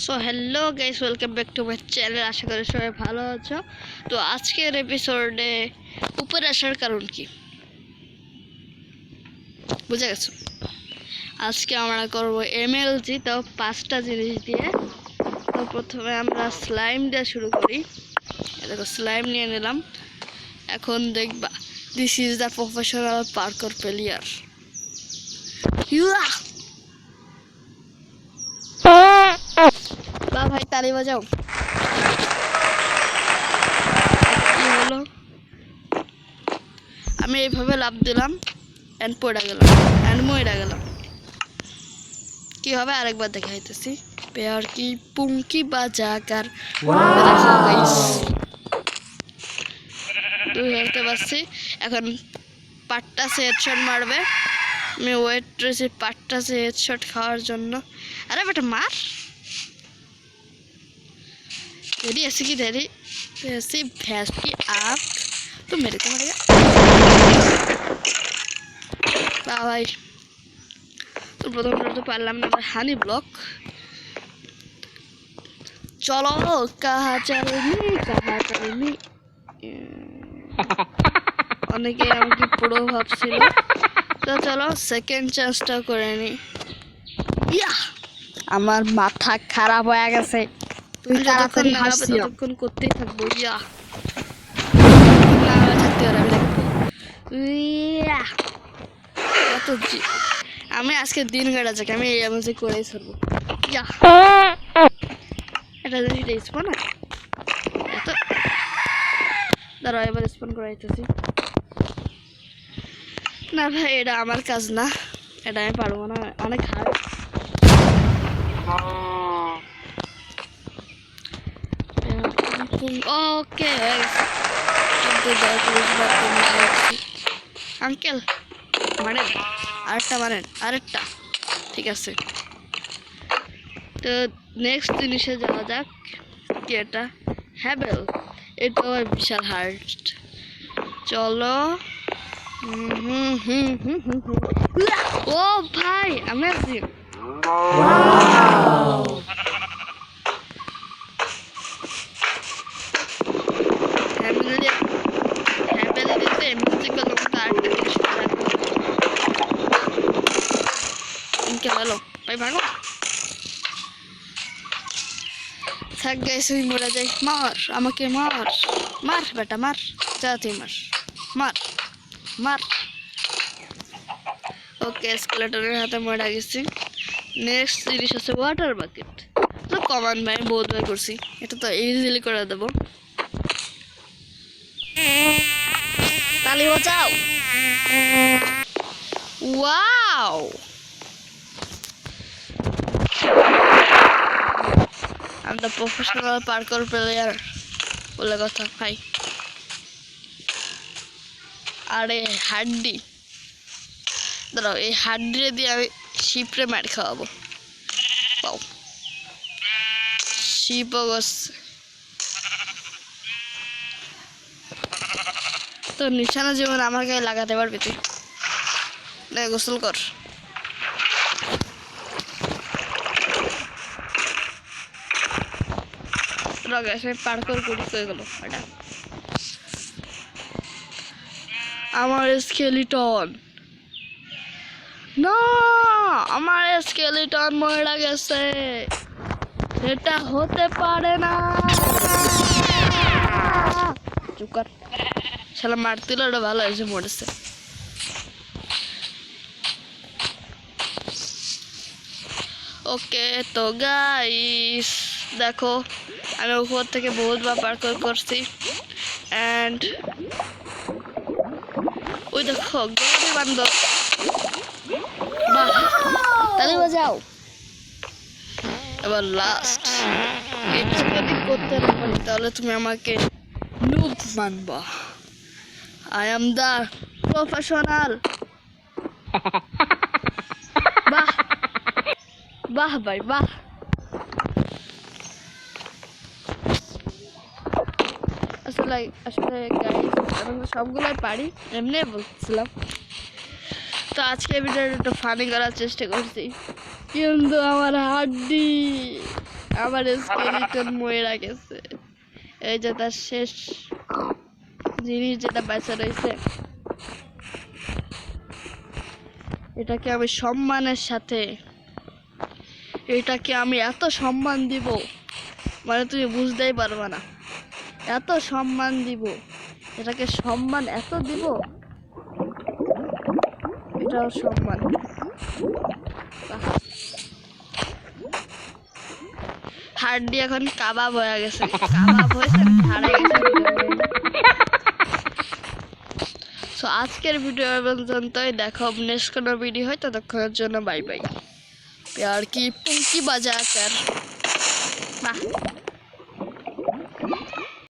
So hello guys, welcome back to my channel. আশা করি সবাই ভালো আছো। তো আজকের এপিসোডে উপরে আসার কারণ কি বুঝে গেছো? আজকে আমরা করবো এমএলজি, তো 5টা জিনিস দিয়ে। তো প্রথমে আমরা স্লাইম দিয়ে শুরু করি। দেখো, স্লাইম নিয়ে নিলাম। এখন দেখবা, this is the professional parkour player. বা ভাই, তালি বাজাও। কি হলো? আমি এইভাবে লাফ দিলাম অ্যান্ড পড়ে গেলাম অ্যান্ড মরে গেলাম। কি হবে আরেকবার দেখাইতেছি। পেয়ার কি পুঙ্কি বাজাকার। দেখো গাইস, 2 হেলতে পারছি। এখন পাট্টা সে হেডশট মারবে। আমি ওয়েট রয়েছি পাট্টা সে হেডশট খাওয়ার জন্য। আরে বেটা মার, देरी ऐसी की देरी ऐसी भैंस की आँख तो मेरे को मारेगा। भाई तो प्रथम तो पारलाम ना हानी ब्लॉक। चलो कहाँ चलनी অনেকে আমাকে পুরো ভাবছিল। তো চলো সেকেন্ড চান্সটা করে নি। ইয়া, আমার মাথা খারাপ হয়ে গেছে। তুই তাড়াতাড়ি হাসছি ততক্ষণ করতেই থাকবো। ইয়া, থাকতে পারে আমি দেখবো। ইয়া, আমি আজকে দিন কাটা যাক, আমি এই এমন করেই ছাড়বো। ইয়া, এটা স্পন না এত। দাঁড়াও, এবার স্পন করাইতেছি। না ভাই, এটা আমার কাজ না, এটা আমি পারবো না, অনেক হার্ড। ওকে, হয়ে গেছে। আঙ্কেল মারেন, আরেকটা মারেন, আরেকটা। ঠিক আছে, তো নেক্সট জিনিসে যাওয়া যাক। কি এটা? হ্যাবেল। এটা বিশাল হার্ড। চলো। ও ভাই, অ্যামেজিং। হ্যালো ভাই, ভাগো। থাক গাইস, আমি মরে যাই। মার আমাকে, মার মার বেটা, মার। যাতে মার, মার মার। ওকে, স্কেলেটনের হাতে মরে গেছি। নেক্সট জিনিস আছে ওয়াটার বাকেট। তো কমান ভাই বহুত ভাই করছি, এটা তো ইজিলি করে দেবো। তালি বাজাও। Wow, I'm the professional parkour player বলে কথা ভাই। আরে হাড্ডি, দাঁড়াও, এই হাড্ডি দিয়ে আমি শিপরে মার খাওয়াবো। পাও শিপও গেছে। তো নিশানা জীবন আমার গায়ে লাগাতে পারবি তুই? না, গোসল কর। পার্কর করি হয়ে গেল। এটা আমার স্কেলিটন না, আমার স্কেলিটন মরে গেছে। এটা হতে পারে না। চুকার শালা মারছিল, ওটা ভালো হয়েছে, মরেছে। ওকে তো গাইস, দেখো আমি উপর থেকে বহুতবার পার্কর করছি। অ্যান্ড ওই দেখো গরু বান্ধব। বাহ, তালি বাজাও। এবার লাস্ট, এটা যদি করতে না পারি তাহলে তুমি আমাকে নুব মানবা। I am the professional. বাহ বাহ ভাই, বাহ। আসলে গাইস, আমি সবগুলোই পারি, এমনি বলছিলাম। তো আজকে ভিডিওটা একটু ফানি করার চেষ্টা করছি, কিন্তু আমার হাড্ডি আমার স্কেলিটন মরে গেছে। এই যে তার শেষ জিনিস যেটা বেঁচে রয়েছে, এটাকে আমি সম্মানের সাথে, এটাকে আমি এত সম্মান দিব, মানে তুমি বুঝতেই পারবে না। এত সম্মান দিব, এটাকে সম্মান এত দিব, এটাও সম্মান। হাড্ডি এখন কাবাব হয়ে গেছে, কাবাব হয়েছে হারাই গেছে। সো আজকের ভিডিও পর্যন্তই, দেখো নেক্সট কোনো ভিডিও হয়, ততক্ষণের জন্য বাই বাই। प्यार की पुंकी बजा कर।